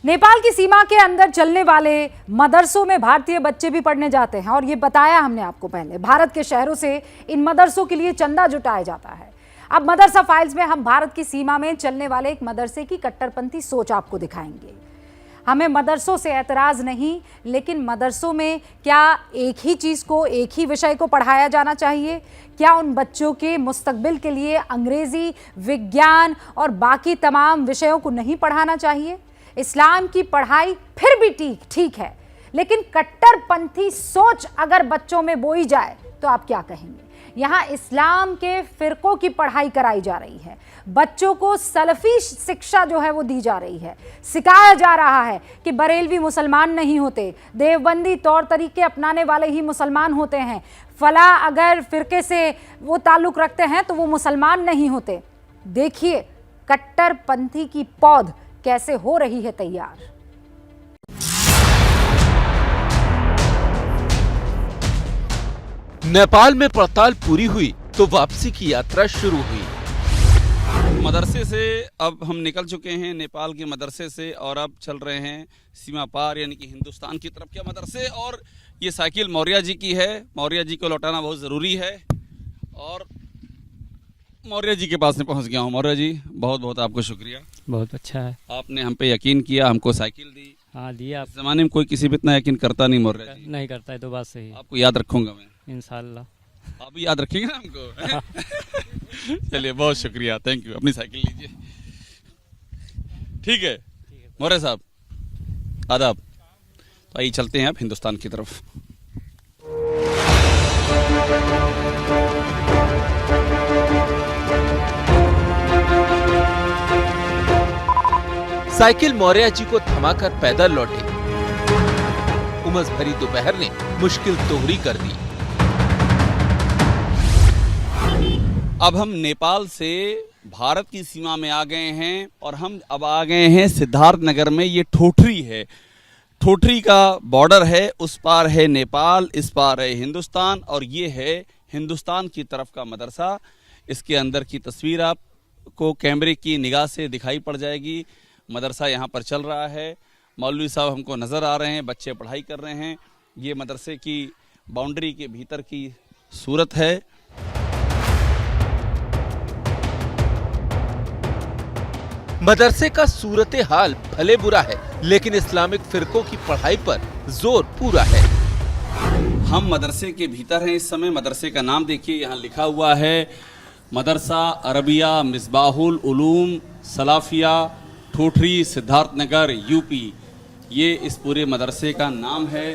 नेपाल की सीमा के अंदर चलने वाले मदरसों में भारतीय बच्चे भी पढ़ने जाते हैं और ये बताया हमने आपको पहले। भारत के शहरों से इन मदरसों के लिए चंदा जुटाया जाता है। अब मदरसा फाइल्स में हम भारत की सीमा में चलने वाले एक मदरसे की कट्टरपंथी सोच आपको दिखाएंगे। हमें मदरसों से ऐतराज़ नहीं, लेकिन मदरसों में क्या एक ही चीज़ को, एक ही विषय को पढ़ाया जाना चाहिए? क्या उन बच्चों के मुस्तकबिल के लिए अंग्रेज़ी, विज्ञान और बाकी तमाम विषयों को नहीं पढ़ाना चाहिए? इस्लाम की पढ़ाई फिर भी ठीक है, लेकिन कट्टरपंथी सोच अगर बच्चों में बोई जाए तो आप क्या कहेंगे? यहाँ इस्लाम के फिरकों की पढ़ाई कराई जा रही है, बच्चों को सलफी शिक्षा जो है वो दी जा रही है। सिखाया जा रहा है कि बरेलवी मुसलमान नहीं होते, देवबंदी तौर तरीके अपनाने वाले ही मुसलमान होते हैं, फला अगर फिरके से वो ताल्लुक़ रखते हैं तो वो मुसलमान नहीं होते। देखिए कट्टरपंथी की पौध कैसे हो रही है तैयार। नेपाल में पड़ताल पूरी हुई तो वापसी की यात्रा शुरू हुई। मदरसे से अब हम निकल चुके हैं, नेपाल के मदरसे से, और अब चल रहे हैं सीमा पार यानी कि हिंदुस्तान की तरफ के मदरसे। और ये साइकिल मौर्य जी की है, मौर्य जी को लौटाना बहुत ज़रूरी है और मौर्य जी के पास में पहुंच गया हूं। मौर्य जी, बहुत बहुत आपको शुक्रिया। बहुत अच्छा है, आपने हम पे यकीन किया, हमको साइकिल दी। हाँ दिया। इस ज़माने में कोई किसी पे इतना यकीन करता नहीं मौर्य जी। नहीं करता है तो बात सही है। आपको याद रखूंगा मैं, इंशाल्लाह। आप भी याद रखेंगे ना हमको। चलिए, बहुत शुक्रिया, थैंक यू। अपनी साइकिल लीजिए। ठीक है मौर्य साहब, आदाब। तो आइए चलते हैं अब हिंदुस्तान की तरफ। साइकिल मौर्य जी को थमाकर पैदल लौटे। उमस भरी दोपहर ने मुश्किल दोहरी कर दी। अब हम नेपाल से भारत की सीमा में आ गए हैं और हम अब आ गए हैं सिद्धार्थनगर में। ये ठोठरी है, ठोठरी का बॉर्डर है। उस पार है नेपाल, इस पार है हिंदुस्तान, और ये है हिंदुस्तान की तरफ का मदरसा। इसके अंदर की तस्वीर आपको कैमरे की निगाह से दिखाई पड़ जाएगी। मदरसा यहाँ पर चल रहा है, मौलवी साहब हमको नज़र आ रहे हैं, बच्चे पढ़ाई कर रहे हैं। ये मदरसे की बाउंड्री के भीतर की सूरत है। मदरसे का सूरत हाल भले बुरा है, लेकिन इस्लामिक फिरकों की पढ़ाई पर जोर पूरा है। हम मदरसे के भीतर हैं इस समय। मदरसे का नाम देखिए, यहाँ लिखा हुआ है मदरसा अरबिया मिसबाहुल उलूम सलाफिया, ठोठरी, सिद्धार्थनगर, यूपी। ये इस पूरे मदरसे का नाम है,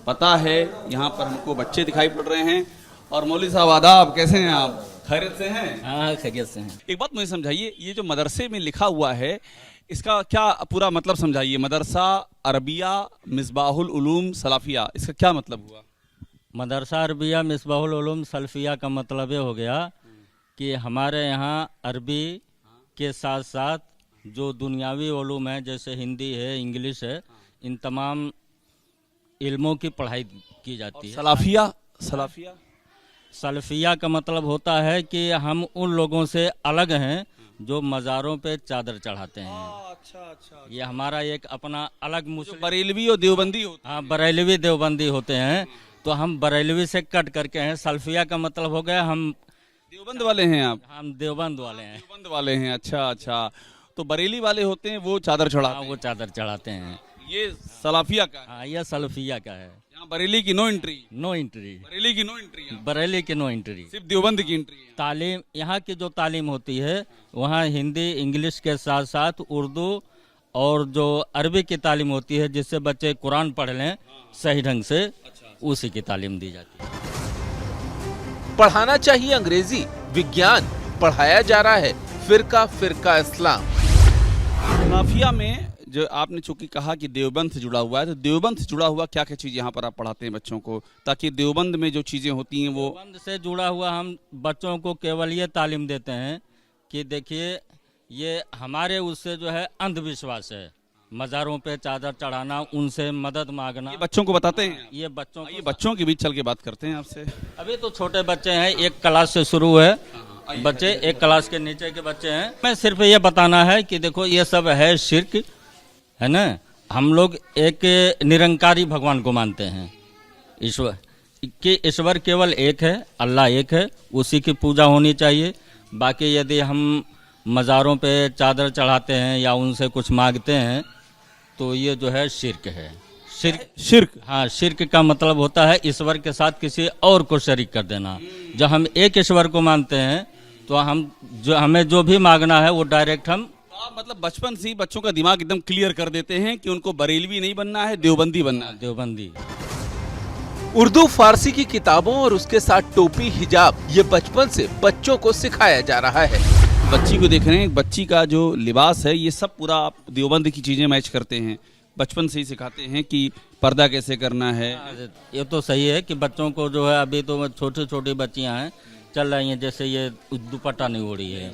पता है। यहाँ पर हमको बच्चे दिखाई पड़ रहे हैं। और मौलवी साहब आदाब, कैसे हैं आप? खैरियत से हैं? हाँ खैरियत से हैं। एक बात मुझे समझाइए, ये जो मदरसे में लिखा हुआ है इसका क्या पूरा मतलब समझाइए। मदरसा अरबिया मिसबाहुल उलूम सलाफिया, इसका क्या मतलब हुआ? मदरसा अरबिया मिसबाहुल उलूम सल्फिया का मतलब ये हो गया कि हमारे यहाँ अरबी के साथ साथ जो दुनियावी उलूम है, जैसे हिंदी है, इंग्लिश है, इन तमाम इल्मों की पढ़ाई की जाती है। सलाफिया, सलाफिया सल्फिया का मतलब होता है कि हम उन लोगों से अलग हैं जो मज़ारों पे चादर चढ़ाते हैं। अच्छा। ये हमारा एक अपना अलग मुस्लिम, बरेलवी और देवबंदी होते हैं। हाँ बरेलवी देवबंदी होते हैं, तो हम बरेलवी से कट करके हैं। सल्फिया का मतलब हो गया हम देवबंद वाले हैं आप? हम देवबंद वाले हैं। देवबंद वाले हैं, अच्छा। तो बरेली वाले होते हैं वो चादर चढ़ाते हाँ हैं। वो चादर चढ़ाते हैं। ये सलाफिया का है। हाँ यह सल्फिया का है। यहाँ बरेली की no entry. No entry, Bareilly की नो एंट्री है। बरेली की नो एंट्री। सिर्फ देवबंद की एंट्री है। तालीम, यहाँ की जो तालीम होती है वहाँ हिंदी इंग्लिश के साथ साथ उर्दू और जो अरबी की तालीम होती है, जिससे बच्चे कुरान पढ़ लें सही ढंग से, उसी की तालीम दी जाती है। पढ़ाना चाहिए अंग्रेजी, विज्ञान पढ़ाया जा रहा है फिरका इस्लाम। सलाफिया में जो आपने चूंकि कहा कि देवबंद से जुड़ा हुआ है, तो देवबंद से जुड़ा हुआ क्या क्या चीज़ यहाँ पर आप पढ़ाते हैं बच्चों को, ताकि देवबंद में जो चीज़ें होती हैं वो? देवबंद से जुड़ा हुआ हम बच्चों को केवल ये तालीम देते हैं कि देखिए ये हमारे उससे जो है अंधविश्वास है, मज़ारों पे चादर चढ़ाना, उनसे मदद मांगना। ये बच्चों को बताते हैं? ये बच्चों को, ये बच्चों के बीच चल के बात करते हैं आपसे। अभी तो छोटे बच्चे हैं, एक क्लास से शुरू है बच्चे, एक क्लास के नीचे के बच्चे हैं। मैं सिर्फ ये बताना है कि देखो ये सब है शिर्क, है ना, हम लोग एक निरंकारी भगवान को मानते हैं। ईश्वर केवल एक है, अल्लाह एक है, उसी की पूजा होनी चाहिए। बाकी यदि हम मज़ारों पे चादर चढ़ाते हैं या उनसे कुछ मांगते हैं तो ये जो है शिर्क है। शिर्क, हाँ, शिर्क का मतलब होता है ईश्वर के साथ किसी और को शरीक कर देना। जब हम एक ईश्वर को मानते हैं तो हमें जो भी मांगना है वो डायरेक्ट हम मतलब बचपन से ही बच्चों का दिमाग एकदम क्लियर कर देते हैं कि उनको बरेलवी नहीं बनना है, देवबंदी बनना है। देवबंदी। उर्दू फारसी की किताबों और उसके साथ टोपी, हिजाब, ये बचपन से बच्चों को सिखाया जा रहा है। बच्ची को देख रहे हैं, बच्ची का जो लिबास है ये सब पूरा आप देवबंद की चीजें मैच करते हैं। बचपन से ही सिखाते हैं कि पर्दा कैसे करना है। ये तो सही है कि बच्चों को जो है, अभी तो छोटी छोटी बच्चियां हैं चल रही हैं, जैसे ये दुपट्टा नहीं ओढ़ी है,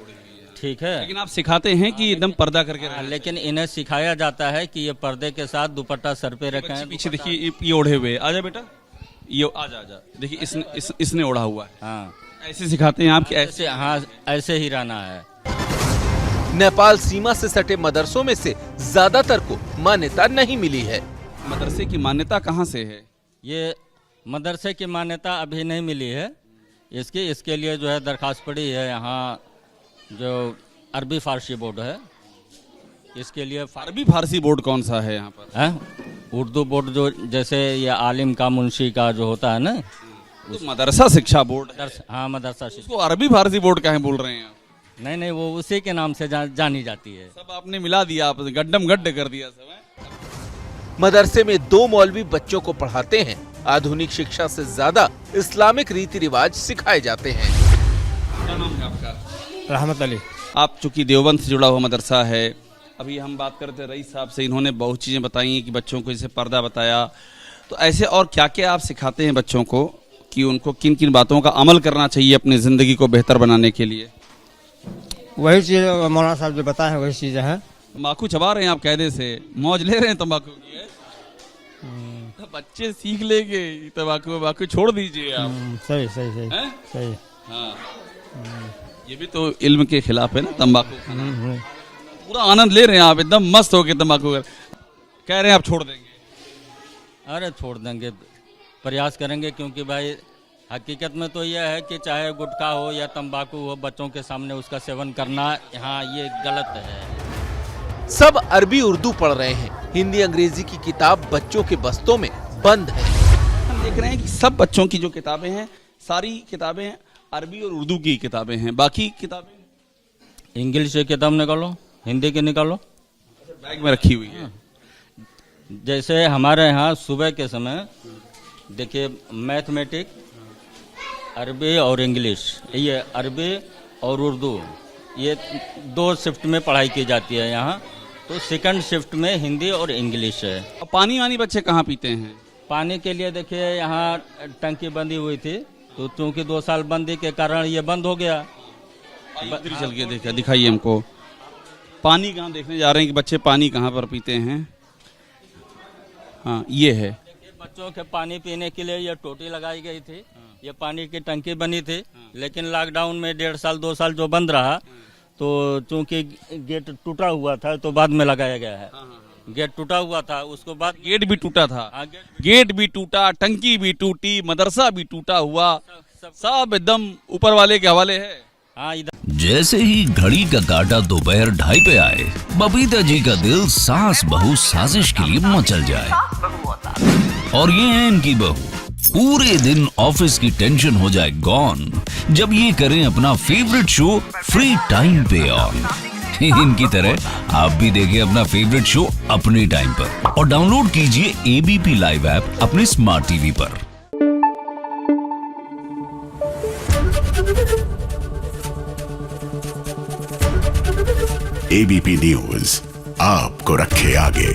ठीक है, लेकिन आप सिखाते हैं कि एकदम पर्दा करके रहना। लेकिन इन्हें सिखाया जाता है कि ये पर्दे के साथ दुपट्टा सर पे रखें। पीछे देखिए ये ओढ़े हुए, आजा बेटा, ये आजा, देखिए इसने ओढ़ा हुआ है। हाँ, ऐसे सिखाते हैं आप कि ऐसे, हाँ, ऐसे ही रहना है। नेपाल सीमा से सटे मदरसों में से ज्यादातर को मान्यता नहीं मिली है। मदरसे की मान्यता कहाँ से है? ये मदरसे की मान्यता अभी नहीं मिली है। इसके लिए जो है दरखास्त पड़ी है यहाँ जो अरबी फारसी बोर्ड है, इसके लिए। अरबी फारसी बोर्ड कौन सा है यहाँ पर? है उर्दू बोर्ड, जो जैसे ये आलिम का, मुंशी का जो होता है ना, तो मदरसा शिक्षा बोर्ड। हाँ, मदरसा शिक्षा। उसको अरबी फारसी बोर्ड काहे बोल रहे हैं आप? नहीं, वो उसी के नाम से जानी जाती है। सब आपने मिला दिया, आपने गड्ढम गड्ढ कर दिया सब है? मदरसे में 2 मौलवी बच्चों को पढ़ाते हैं। आधुनिक शिक्षा से ज्यादा इस्लामिक रीति रिवाज सिखाए जाते हैं। क्या नाम है आपका? रहमत अली। आप चूंकि देवबंद से जुड़ा हुआ मदरसा है, अभी हम बात करते रईस साहब से, इन्होंने बहुत चीज़ें बताई कि बच्चों को जैसे पर्दा बताया, तो ऐसे और क्या क्या आप सिखाते हैं बच्चों को कि उनको किन किन बातों का अमल करना चाहिए अपनी ज़िंदगी को बेहतर बनाने के लिए? वही चीज़ मौलाना साहब जो बताए हैं वही चीज़ें हैं। तम्बाकू चबा रहे हैं आप, कायदे से मौज ले रहे हैं तम्बाकू की है? तो बच्चे सीख लेंगे तम्बाकू छोड़ दीजिए आप। सही हाँ, ये भी तो इल्म के खिलाफ है ना तम्बाकू खाना। पूरा आनंद ले रहे हैं आप, एकदम मस्त होके तम्बाकू कह रहे हैं आप छोड़ देंगे। अरे छोड़ देंगे, प्रयास करेंगे, क्योंकि भाई हकीकत में तो यह है कि चाहे गुटखा हो या तंबाकू हो, बच्चों के सामने उसका सेवन करना यहाँ ये गलत है। सब अरबी उर्दू पढ़ रहे हैं। हिंदी अंग्रेजी की किताब बच्चों के बस्तों में बंद है। हम देख रहे हैं कि सब बच्चों की जो किताबें हैं, सारी किताबें अरबी और उर्दू की किताबें हैं। बाकी किताबें इंग्लिश की किताब निकालो, हिंदी की निकालो, बैग में रखी हुई है। जैसे हमारे यहाँ सुबह के समय देखिए मैथमेटिक्स, अरबी और इंग्लिश, ये अरबी और उर्दू, ये 2 शिफ्ट में पढ़ाई की जाती है यहाँ। तो सेकंड शिफ्ट में हिंदी और इंग्लिश है। अब पानी वानी बच्चे कहाँ पीते हैं? पानी के लिए देखिए यहाँ टंकी बंदी हुई थी, तो चूँकि 2 साल बंदी के कारण ये बंद हो गया। इधर चल के दिखाइए हमको, पानी कहाँ देखने जा रहे हैं कि बच्चे पानी कहाँ पर पीते हैं। हाँ, ये है बच्चों के पानी पीने के लिए ये टोटी लगाई गई थी, ये पानी की टंकी बनी थी। लेकिन लॉकडाउन में 1.5 साल 2 साल जो बंद रहा, तो चूंकि गेट टूटा हुआ था तो बाद में लगाया गया है। गेट टूटा हुआ था, उसको बाद गेट भी टूटा था, गेट भी टूटा, टंकी भी टूटी, मदरसा भी टूटा हुआ, सब एकदम ऊपर वाले के हवाले है। हाँ, इधर जैसे ही घड़ी का काटा दोपहर 2:30 पे आए, बबीता जी का दिल सास बहू साजिश के लिए मचल जाए। और ये है इनकी बहू, पूरे दिन ऑफिस की टेंशन हो जाए गॉन जब ये करें अपना फेवरेट शो फ्री टाइम पे ऑन। इनकी तरह आप भी देखें अपना फेवरेट शो अपने टाइम पर और डाउनलोड कीजिए एबीपी लाइव ऐप अपने स्मार्ट टीवी पर। एबीपी न्यूज आपको रखे आगे।